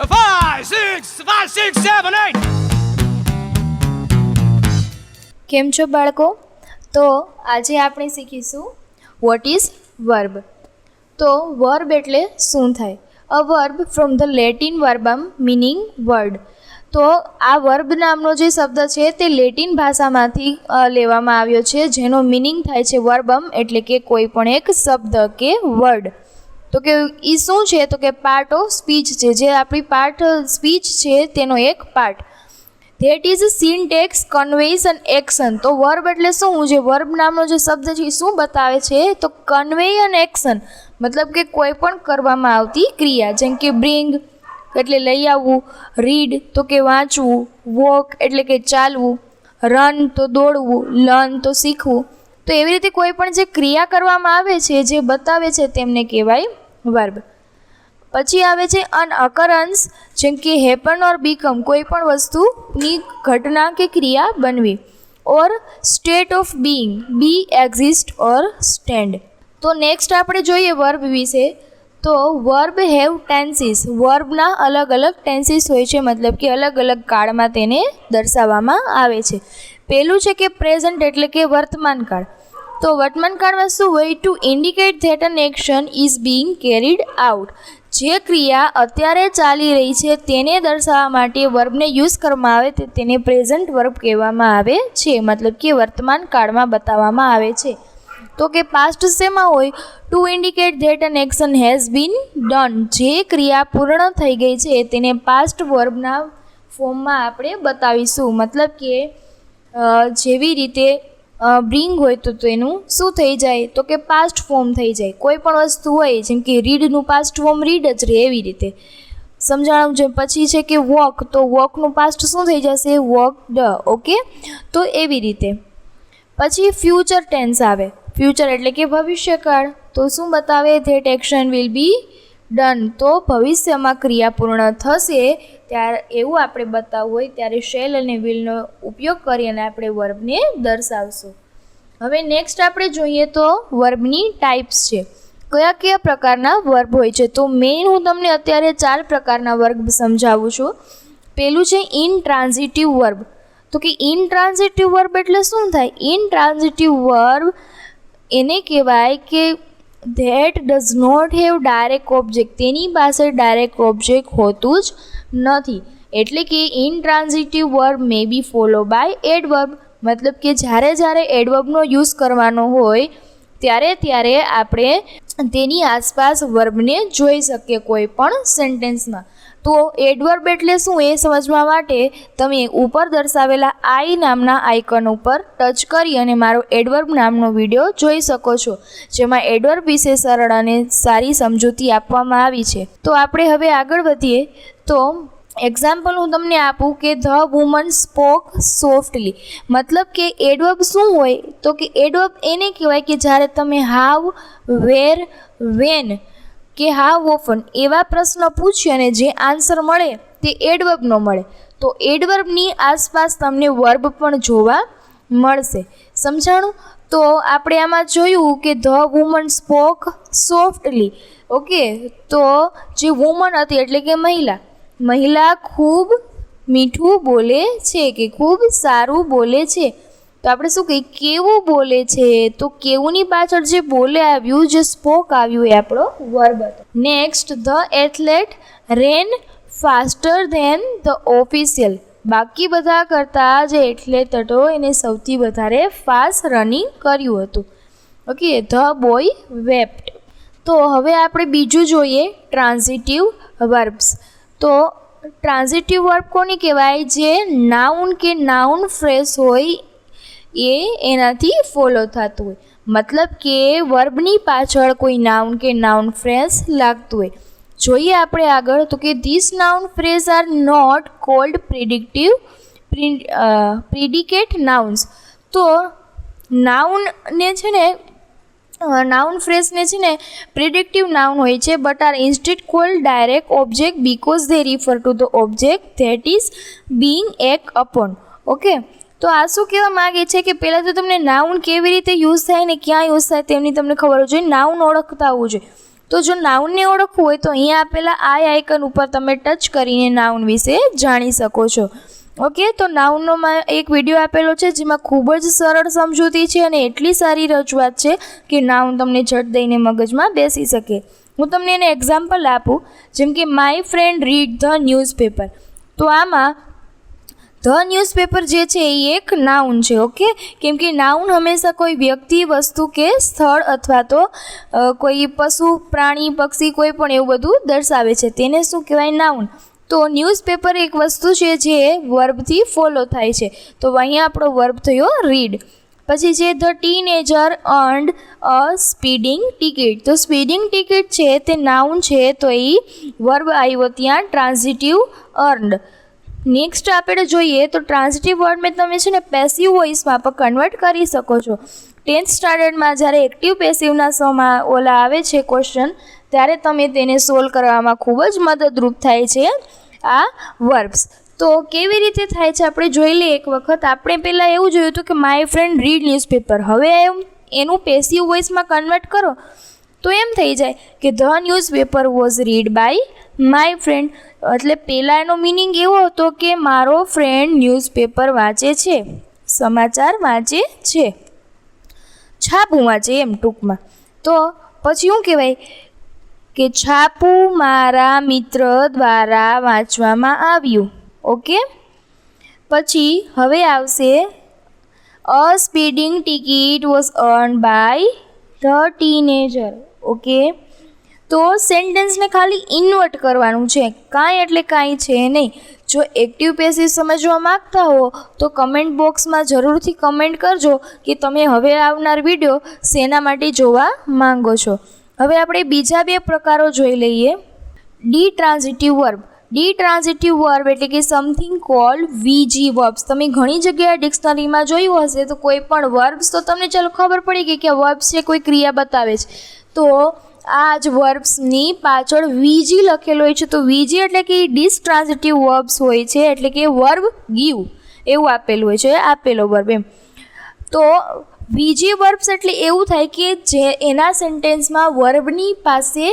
5, 6, 7, 8. કેમ છો બાળકો? તો આજે આપણે શીખીશું વોટ ઇઝ વર્બ. તો વર્બ એટલે શું થાય? A verb from the Latin verbum meaning word. તો આ વર્બ નામનો જે શબ્દ છે તે લેટિન ભાષામાંથી લેવામાં આવ્યો છે, જેનો મિનિંગ થાય છે વર્બમ એટલે કે કોઈ પણ એક શબ્દ કે વર્ડ. તો કે એ શું છે? તો કે પાર્ટ ઓફ સ્પીચ છે, જે આપણી પાર્ટ સ્પીચ છે તેનો એક part. That is syntax conveys and action. તો વર્બ એટલે શું? જે વર્બ નામનો જે શબ્દ છે એ શું બતાવે છે? તો કન્વે અને એક્શન, મતલબ કે કોઈ પણ કરવામાં આવતી ક્રિયા, જેમ કે બ્રિંગ એટલે લઈ આવવું, રીડ તો કે વાંચવું, વોક એટલે કે ચાલવું, રન તો દોડવું, લર્ન તો શીખવું. તો એવી રીતે કોઈ પણ જે ક્રિયા કરવામાં આવે છે, જે બતાવે છે, તેમને કહેવાય વર્બ. પછી આવે છે અન અકરન્સ, જેમ કે હેપન ઓર બીકમ, કોઈ પણ વસ્તુની ઘટના કે ક્રિયા બનવી. Or state of being, be, exist or stand. તો નેક્સ્ટ આપણે જોઈએ વર્બ વિશે. તો વર્બ હેવ ટેન્સીસ. વર્બના અલગ અલગ ટેન્સીસ હોય છે, મતલબ કે અલગ અલગ કાળમાં તેને દર્શાવવામાં આવે છે. પહેલું છે કે પ્રેઝન્ટ એટલે કે વર્તમાન કાળ. તો વર્તમાન કાળમાં શું હોય? To indicate that an action is being carried out. જે ક્રિયા અત્યારે ચાલી રહી છે તેને દર્શાવવા માટે વર્બને યુઝ કરવામાં આવે તો તેને પ્રેઝન્ટ વર્બ કહેવામાં આવે છે, મતલબ કે વર્તમાન કાળમાં બતાવવામાં આવે છે. તો કે પાસ્ટ શેમાં હોય? To indicate that an action has been done. જે ક્રિયા પૂર્ણ થઈ ગઈ છે તેને પાસ્ટ વર્બના ફોર્મમાં આપણે બતાવીશું, મતલબ કે જેવી રીતે બ્રિંગ હોય તો તેનું શું થઈ જાય? તો કે પાસ્ટ ફોર્મ થઈ જાય. કોઈ પણ વસ્તુ હોય, જેમ કે રીડનું પાસ્ટ ફોર્મ રીડ જ રહે, એવી રીતે સમજાણું છે. પછી છે કે વોક, તો વોકનું પાસ્ટ શું થઈ જશે? વોકડ. ઓકે, તો એવી રીતે. પછી ફ્યુચર ટેન્સ આવે. ફ્યુચર એટલે કે ભવિષ્યકાળ. તો શું બતાવે? That action will be done. તો ભવિષ્યમાં ક્રિયા પૂર્ણ થશે ત્યારે એવું આપણે બતાવવું હોય ત્યારે શેલ અને વિલનો ઉપયોગ કરી અને આપણે વર્બને દર્શાવશું. હવે નેક્સ્ટ આપણે જોઈએ તો વર્બની ટાઈપ્સ છે. કયા કયા પ્રકારના વર્બ હોય છે? તો મેઇન હું તમને અત્યારે 4 પ્રકારના વર્બ સમજાવું છું. પહેલું છે ઇનટ્રાન્ઝિટિવ વર્બ. તો કે ઇનટ્રાન્ઝિટિવ વર્બ એટલે શું થાય? ઇનટ્રાન્ઝિટિવ વર્બ એને કહેવાય કે that does not have direct object. તેની પાસે ડાયરેક્ટ ઓબ્જેક્ટ હોતું જ નથી. એટલે કે intransitive verb may be follow by adverb. મતલબ કે જ્યારે એડવર્બનો યુઝ કરવાનો હોય ત્યારે આપણે તેની આસપાસ વર્બને જોઈ શકીએ કોઈ પણ સેન્ટેન્સમાં. તો એડવર્બ એટલે શું એ સમજવા માટે તમે ઉપર દર્શાવેલા આઈ નામના આઇકન ઉપર ટચ કરી અને મારો એડવર્બ નામનો વિડીયો જોઈ શકો છો, જેમાં એડવર્બ વિશે સરળ અને સારી સમજૂતી આપવામાં આવી છે. તો આપણે હવે આગળ વધીએ. તો એક્ઝામ્પલ હું તમને આપું કે ધ વુમન સ્પોક સોફ્ટલી. મતલબ કે એડવર્બ શું હોય? તો કે એડવર્બ એને કહેવાય કે જ્યારે તમે હાવ, વેર, વેન કે હાવ ઓફન એવા પ્રશ્ન પૂછીએ અને જે આન્સર મળે તે એડવર્બનો મળે. તો એડવર્બની આસપાસ તમને વર્બ પણ જોવા મળશે. સમજાણું? તો આપણે આમાં જોયું કે the woman spoke softly. Okay, તો જે વુમન હતી એટલે કે મહિલા ખૂબ મીઠું બોલે છે કે ખૂબ સારું બોલે છે. તો આપણે શું કહીએ? કેવું બોલે છે. તો કેવુંની પાછળ જે બોલે આવ્યું, જે સ્પોક આવ્યું એ આપણો વર્બ હતો. Next the athlete ran faster than the official. બાકી બધા કરતાં જે એથ્લેટ હતો એને સૌથી વધારે ફાસ્ટ રનિંગ કર્યું હતું. Okay, the boy wept. તો હવે આપણે બીજું જોઈએ ટ્રાન્ઝિટિવ વર્બ્સ. તો ટ્રાન્ઝિટિવ વર્બ કોને કહેવાય? જે નાઉન કે નાઉન ફ્રેઝ હોય એનાથી ફોલો થતું હોય. મતલબ કે વર્બની પાછળ કોઈ નાઉન કે નાઉન ફ્રેઝ લાગતું હોય. જોઈએ આપણે આગળ. તો કે this noun phrase are not called predicate nouns. તો નાઉનને છે ને નાઉન ફ્રેઝને છે ને પ્રિડિક્ટિવ નાઉન હોય છે, but are instead called direct object because they refer to the object that is being act upon. Okay, તો આ શું કહેવા માગે છે કે પહેલાં તો તમને નાઉન કેવી રીતે યુઝ થાય ને ક્યાં યુઝ થાય તેમની તમને ખબર હોવી જોઈએ, નાઉન ઓળખતા હોવું જોઈએ. તો જો નાઉનને ઓળખવું હોય તો અહીંયા આપેલા આઇકન ઉપર તમે ટચ કરીને નાઉન વિશે જાણી શકો છો. ઓકે, તો નાઉનોમાં એક વિડીયો આપેલો છે જેમાં ખૂબ જ સરળ સમજૂતી છે અને એટલી સારી રજૂઆત છે કે નાઉન તમને ઝટ દઈને મગજમાં બેસી શકે. હું તમને એને એક્ઝામ્પલ આપું, જેમ કે my friend read the newspaper. તો આમાં ધ ન્યૂઝપેપર જે છે એ એક નાઉન છે. ઓકે, કેમ કે નાઉન હંમેશા કોઈ વ્યક્તિ, વસ્તુ કે સ્થળ અથવા તો કોઈ પશુ, પ્રાણી, પક્ષી કોઈ પણ એવું બધું દર્શાવે છે, તેને શું કહેવાય? નાઉન. તો ન્યૂઝપેપર એક વસ્તુ છે જે વર્બથી ફોલો થાય છે. તો અહીંયા આપણો વર્બ થયો રીડ. પછી છે the teenager earned a speeding ticket. તો સ્પીડિંગ ટિકિટ છે તે નાઉન છે, તો એ વર્બ આવ્યો ત્યાં ટ્રાન્ઝિટિવ અર્ન્ડ. નેક્સ્ટ આપણે જોઈએ તો ટ્રાન્ઝિટિવ વર્ડને તમે છે ને પેસિવ વોઇસમાં પણ કન્વર્ટ કરી શકો છો. 10th સ્ટાન્ડર્ડમાં જ્યારે એક્ટિવ પેસિવના સમમાં આવે છે ક્વેશ્ચન, ત્યારે તમે તેને સોલ્વ કરવામાં ખૂબ જ મદદરૂપ થાય છે આ વર્બ્સ. તો કેવી રીતે થાય છે આપણે જોઈ લઈએ એક વખત. આપણે પહેલાં એવું જોયું હતું કે માય ફ્રેન્ડ રીડ ન્યૂઝપેપર. હવે એનું પેસિવ વોઇસમાં કન્વર્ટ કરો તો એમ થઈ જાય કે the newspaper was read by my friend. એટલે પહેલાં એનો મિનિંગ એવો હતો કે મારો ફ્રેન્ડ ન્યૂઝપેપર વાંચે છે, સમાચાર વાંચે છે, છાપું વાંચે એમ ટૂંકમાં. તો પછી શું કહેવાય કે છાપું મારા મિત્ર દ્વારા વાંચવામાં આવ્યું. ઓકે, પછી હવે આવશે a speeding ticket was earn by the teenager. Okay, તો સેન્ટેન્સને ખાલી ઇન્વર્ટ કરવાનું છે, કાંઈ એટલે કાંઈ છે નહીં. જો એક્ટિવ પેસિવ સમજવા માગતા હો તો કમેન્ટ બોક્સમાં જરૂરથી કમેન્ટ કરજો કે તમે હવે આવનાર વિડીયો શેના માટે જોવા માંગો છો. હવે આપણે બીજા બે પ્રકારો જોઈ લઈએ. Ditransitive verb. Ditransitive verb એટલે કે સમથિંગ કોલ્ડ વીજી વર્બ્સ. તમે ઘણી જગ્યાએ ડિક્શનરીમાં જોયું હશે તો કોઈ પણ વર્બ્સ તો તમને ચાલો ખબર પડી ગઈ કે વર્બ્સ છે, કોઈ ક્રિયા બતાવે છે, તો આ જ વર્બ્સની પાછળ વીજી લખેલો હોય છે. તો વીજી એટલે કે ડિસટ્રાન્ઝિટિવ વર્બ્સ હોય છે, એટલે કે વર્બ ગીવ એવું આપેલું હોય છે, આપેલો વર્બ એમ. તો વીજી વર્બ્સ એટલે એવું થાય કે જે એના સેન્ટેન્સમાં વર્બની પાસે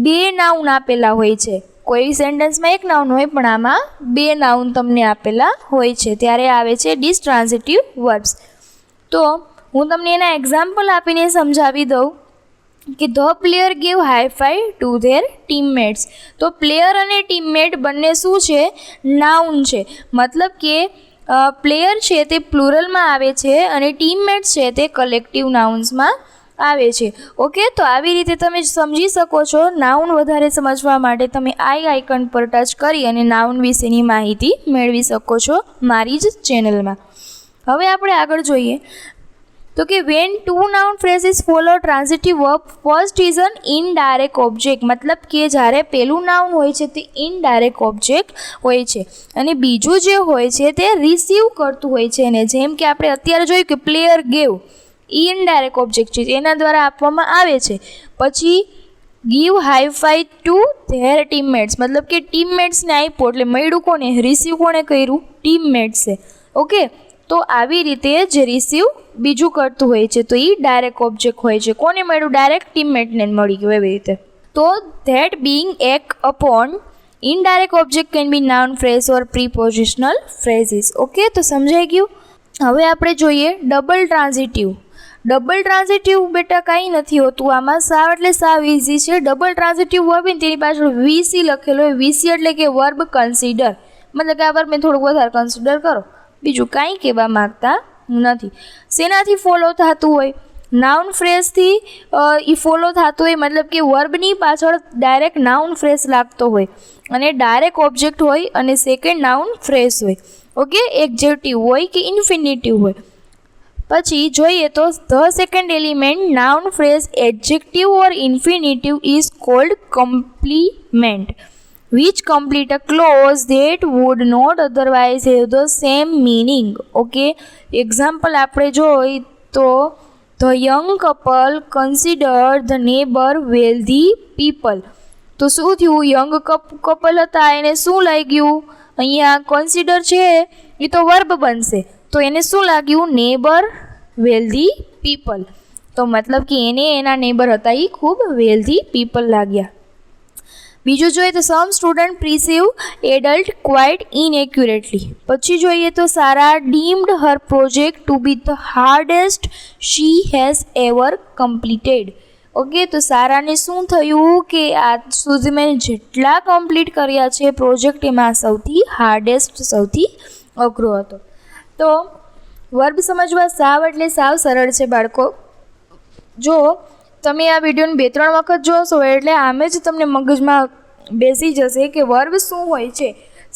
બે નાઉન આપેલા હોય છે. કોઈ સેન્ટેન્સમાં એક નાઉન હોય પણ આમાં બે નાઉન તમને આપેલા હોય છે, ત્યારે આવે છે ડિસટ્રાન્ઝિટિવ વર્બ્સ. તો હું તમને એના એક્ઝામ્પલ આપીને સમજાવી દઉં કે the player gave high five to their teammates. તો પ્લેયર અને ટીમમેટ બંને શું છે? નાઉન છે. મતલબ કે પ્લેયર છે તે પ્લુરલમાં આવે છે અને ટીમમેટ્સ છે તે કલેક્ટિવ નાઉન્સમાં આવે છે. ઓકે, તો આવી રીતે તમે સમજી શકો છો. નાઉન વધારે સમજવા માટે તમે આઇકન પર ટચ કરી અને નાઉન વિશેની માહિતી મેળવી શકો છો મારી જ ચેનલમાં. હવે આપણે આગળ જોઈએ તો કે when two noun phrases follow transitive verb, first is an indirect object. મતલબ કે જ્યારે પહેલું નાઉન હોય છે તે ઇનડાયરેક્ટ ઓબ્જેક્ટ હોય છે અને બીજું જે હોય છે તે રિસીવ કરતું હોય છે એને. જેમ કે આપણે અત્યારે જોયું કે પ્લેયર ગેવ ઇનડાયરેક્ટ ઓબ્જેક્ટ છે, એના દ્વારા આપવામાં આવે છે. પછી give high five to their teammates, મતલબ કે ટીમમેટ્સને આપ્યો એટલે મળ્યું કોને? રિસીવ કોણે કર્યું? ટીમમેટ્સે. ઓકે, તો આવી રીતે જે રિસીવ બીજું કરતું હોય છે તો એ ડાયરેક્ટ ઓબ્જેક્ટ હોય છે. કોને મળ્યું? ડાયરેક્ટ ટીમમેટને મળી ગયું એવી રીતે. તો ધેટ બિંગ એક upon indirect object can be noun phrase or prepositional phrases. Okay, તો સમજાઈ ગયું. હવે આપણે જોઈએ ડબલ ટ્રાન્ઝિટિવ. ડબલ ટ્રાન્ઝિટિવ બેટા કાંઈ નથી હોતું આમાં. સાવ એટલે સાવ ઇઝી છે. ડબલ ટ્રાન્ઝિટિવ વર્બ ને તેની પાછળ વીસી લખેલો હોય. વીસી એટલે કે વર્બ કન્સિડર, મતલબ કે આ વર્બને થોડુંક વધારે કન્સિડર કરો, બીજું કાંઈ કહેવા માગતા નથી. શેનાથી ફોલો થતું હોય? નાઉન ફ્રેઝથી એ ફોલો થતું હોય, મતલબ કે વર્બની પાછળ ડાયરેક્ટ નાઉન ફ્રેઝ લાગતો હોય અને ડાયરેક્ટ ઓબ્જેક્ટ હોય અને સેકન્ડ નાઉન ફ્રેઝ હોય. ઓકે, એક્ઝેક્ટિવ હોય કે ઇન્ફિનિટિવ હોય. પછી જોઈએ તો the second element noun phrase adjective or infinitive is called complement which complete a clause that would not otherwise have the same meaning. Okay, example આપણે જોઈ તો the young couple consider the neighbour wealthy people. તો શું થયું? Young couple હતા, એને શું લાગ્યું? અહીંયા કન્સિડર છે એ તો વર્બ બનશે, તો એને શું લાગ્યું? Neighbour wealthy people. તો મતલબ કે એને એના નેબર હતા એ ખૂબ વેલ્ધી પીપલ લાગ્યા. બીજું જોઈએ તો some student perceive adult quite inaccurately. પછી જોઈએ તો Sara deemed her project to be the hardest she has ever completed. Okay, તો સારાને શું થયું કે આજ સુધી મેં જેટલા કમ્પ્લીટ કર્યા છે પ્રોજેક્ટ એમાં સૌથી હાર્ડેસ્ટ, સૌથી અઘરો હતો. તો વર્બ સમજવા સાવ એટલે સાવ સરળ છે બાળકો. જો તમે આ વિડીયોને 2-3 વખત જોશો એટલે આમે જ તમને મગજમાં બેસી જશે કે વર્બ શું હોય છે.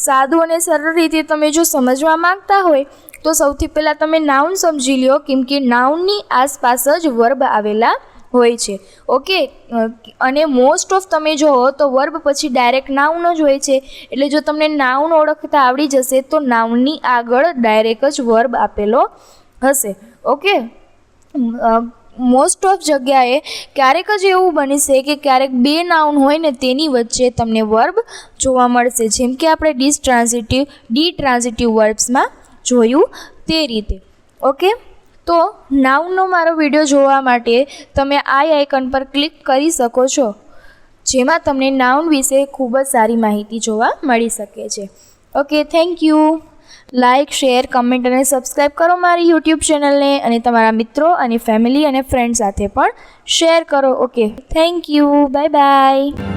સાદું અને સરળ રીતે તમે જો સમજવા માંગતા હોય તો સૌથી પહેલાં તમે નાઉન સમજી લ્યો, કેમ કે નાઉનની આસપાસ જ વર્બ આવેલા હોય છે. ઓકે, અને મોસ્ટ ઓફ તમે જુઓ તો વર્બ પછી ડાયરેક્ટ નાઉન જ હોય છે. એટલે જો તમને નાઉન ઓળખતા આવડી જશે તો નાઉનની આગળ ડાયરેક્ટ જ વર્બ આપેલો હશે. ઓકે, મોસ્ટ ઓફ જગ્યાએ ક્યારેક જ એવું બનશે કે ક્યારેક 2 નાઉન હોય ને તેની વચ્ચે તમને વર્બ જોવા મળશે, જેમ કે આપણે ડી ટ્રાન્ઝિટિવ વર્બ્સમાં જોયું તે રીતે. ઓકે, તો નાઉનનો મારો વિડીયો જોવા માટે તમે આ આઇકન પર ક્લિક કરી શકો છો, જેમાં તમને નાઉન વિશે ખૂબ જ સારી માહિતી જોવા મળી શકે છે. Okay, thank you. Like, share, comment અને સબસ્ક્રાઈબ કરો મારી યુટ્યુબ ચેનલને, અને તમારા મિત્રો અને ફેમિલી અને ફ્રેન્ડ સાથે પણ શેર કરો. Okay, thank you. Bye bye.